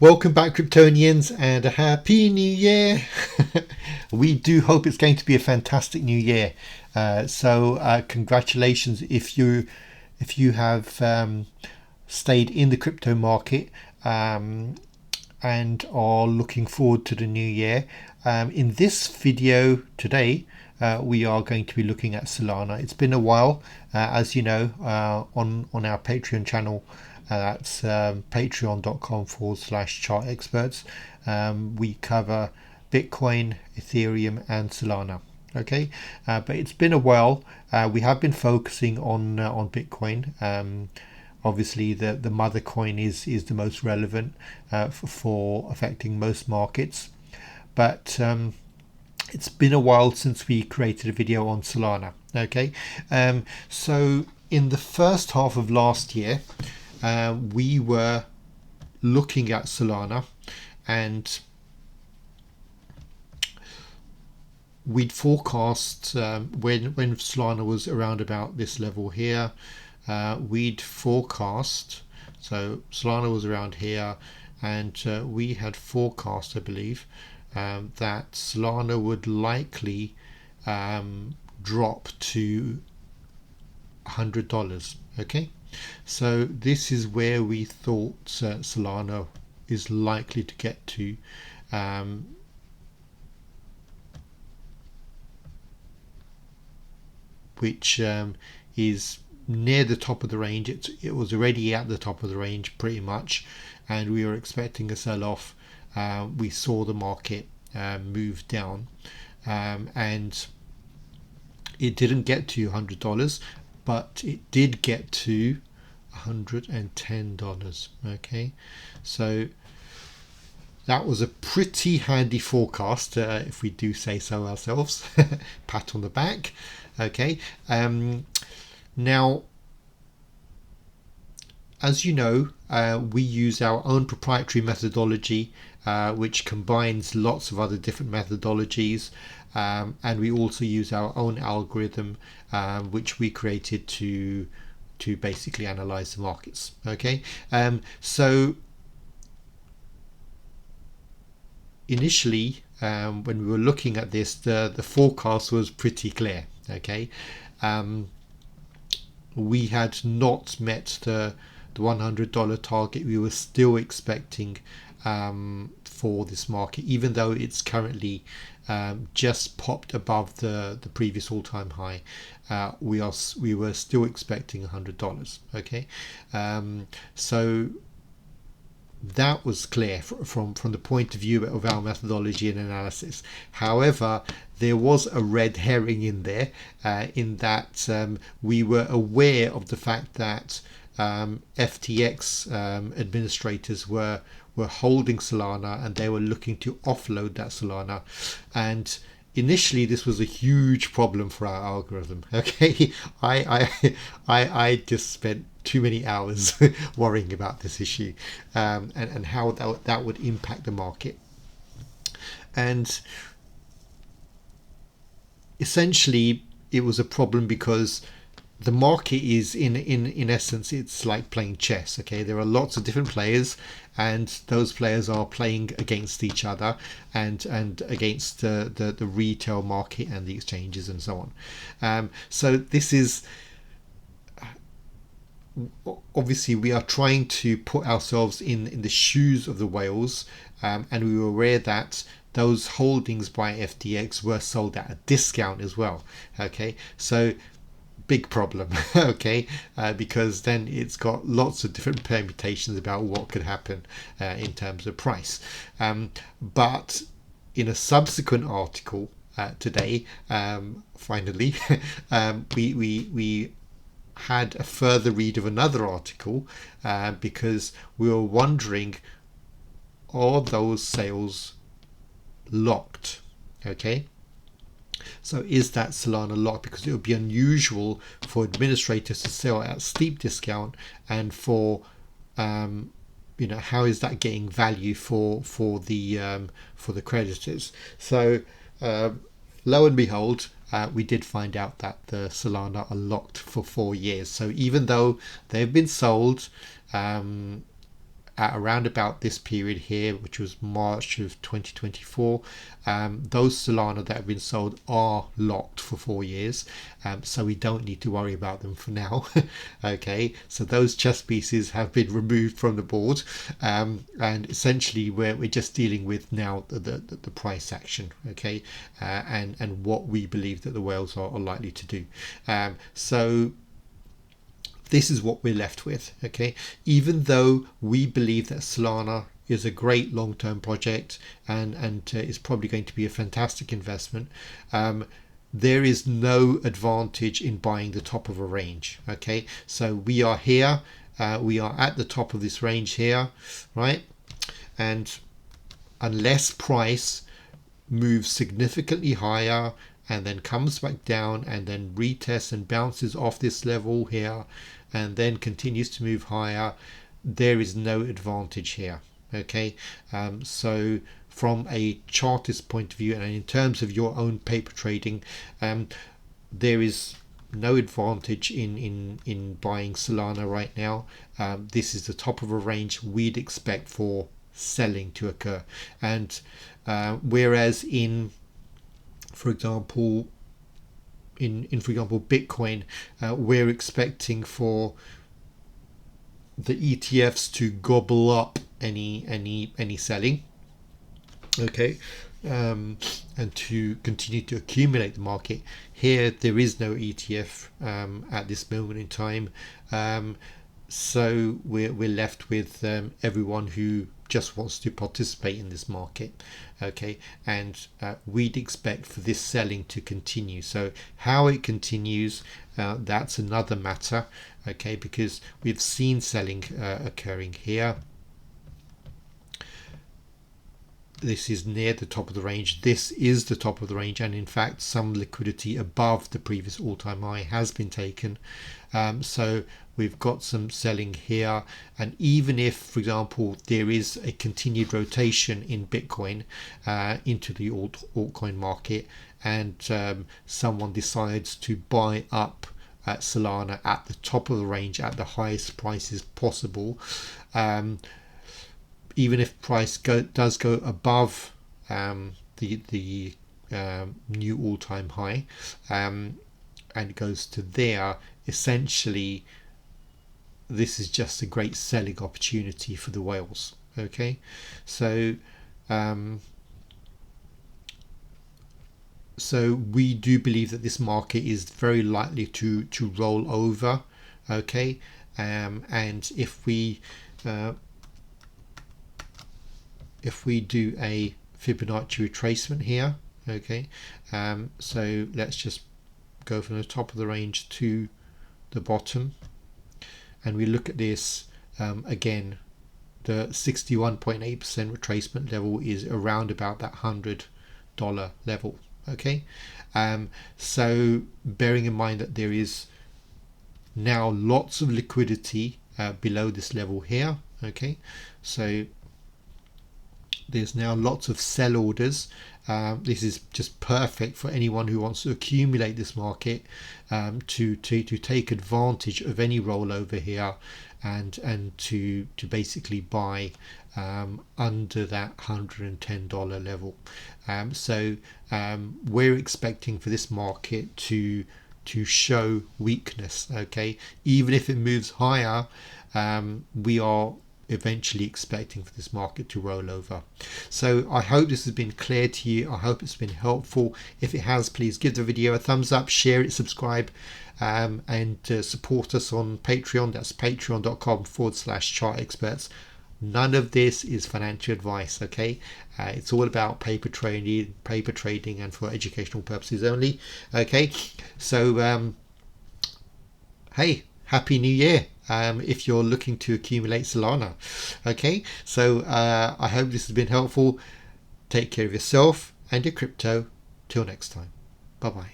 Welcome back, Kryptonians, and a happy new year. We do hope it's going to be a fantastic new year. Congratulations if you have stayed in the crypto market and are looking forward to the new year. In this video today, we are going to be looking at Solana. It's been a while, as you know, on our Patreon channel. That's patreon.com/chart experts. We cover Bitcoin, Ethereum, and Solana. Okay, but it's been a while. We have been focusing on Bitcoin. Obviously, the mother coin is the most relevant for affecting most markets. But it's been a while since we created a video on Solana. Okay, so in the first half of last year, we were looking at Solana, and we'd forecast when Solana was around about this level here. We'd forecast, so Solana was around here, and we had forecast, I believe, that Solana would likely drop to $100. Okay, so this is where we thought Solana is likely to get to. Which is near the top of the range. It was already at the top of the range pretty much, and we were expecting a sell-off. We saw the market move down, and it didn't get to $100, but it did get to $110. Okay, so that was a pretty handy forecast, if we do say so ourselves. Pat on the back. Okay, now, as you know, we use our own proprietary methodology, which combines lots of other different methodologies, and we also use our own algorithm, which we created to basically analyze the markets. Okay, so initially, when we were looking at this, the forecast was pretty clear. Okay, we had not met the $100 target. We were still expecting for this market, even though it's currently just popped above the previous all-time high. We were still expecting $100. Okay, so that was clear from the point of view of our methodology and analysis. However, there was a red herring in there, in that we were aware of the fact that FTX administrators were holding Solana, and they were looking to offload that Solana. And initially, this was a huge problem for our algorithm. Okay, I just spent too many hours worrying about this issue, and how that would impact the market. And essentially, it was a problem because the market is in essence, it's like playing chess. Okay, there are lots of different players, and those players are playing against each other, and against the retail market and the exchanges and so on. So this is, obviously, we are trying to put ourselves in the shoes of the whales, and we were aware that those holdings by FTX were sold at a discount as well. Okay, so big problem. Okay, because then it's got lots of different permutations about what could happen in terms of price. But in a subsequent article today, finally, we had a further read of another article, because we were wondering, are those sales locked? Okay, so is that Solana locked? Because it would be unusual for administrators to sell at a steep discount, and for how is that getting value for the creditors? So lo and behold, we did find out that the Solana are locked for 4 years. So even though they've been sold, at around about this period here, which was March of 2024, those Solana that have been sold are locked for 4 years, so we don't need to worry about them for now. Okay, so those chess pieces have been removed from the board, and essentially we're just dealing with now the price action, okay, and what we believe that the whales are likely to do. So this is what we're left with, okay? Even though we believe that Solana is a great long-term project and is probably going to be a fantastic investment, there is no advantage in buying the top of a range, okay? So we are here, we are at the top of this range here, right? And unless price moves significantly higher and then comes back down and then retests and bounces off this level here and then continues to move higher, there is no advantage here, okay? So from a chartist point of view and in terms of your own paper trading, there is no advantage in buying Solana right now. This is the top of a range we'd expect for selling to occur, and whereas in, for example, Bitcoin, we're expecting for the ETFs to gobble up any selling, okay, and to continue to accumulate the market. Here there is no ETF at this moment in time, so we're left with everyone who just wants to participate in this market, okay, and we'd expect for this selling to continue. So how it continues, that's another matter, okay, because we've seen selling occurring here. This is near the top of the range. This is the top of the range, and in fact some liquidity above the previous all-time high has been taken. So we've got some selling here, and even if, for example, there is a continued rotation in Bitcoin into the altcoin market, and someone decides to buy up at Solana at the top of the range at the highest prices possible, even if price does go above the new all-time high, and it goes to there, essentially this is just a great selling opportunity for the whales, okay? So so we do believe that this market is very likely to roll over, okay, and if we do a Fibonacci retracement here, okay, so let's just go from the top of the range to the bottom, and we look at this again, the 61.8% retracement level is around about that $100 level, okay. So bearing in mind that there is now lots of liquidity below this level here, okay, so there's now lots of sell orders. This is just perfect for anyone who wants to accumulate this market, to take advantage of any rollover here, and to basically buy under that $110 level. So we're expecting for this market to show weakness, okay. Even if it moves higher, we are eventually expecting for this market to roll over. So I hope this has been clear to you. I hope it's been helpful. If it has, please give the video a thumbs up, share it, subscribe, and support us on Patreon. That's patreon.com/chart experts. None of this is financial advice, okay? It's all about paper trading and for educational purposes only, okay? So hey, happy new year if you're looking to accumulate Solana, okay? So I hope this has been helpful. Take care of yourself and your crypto. Till next time, bye bye.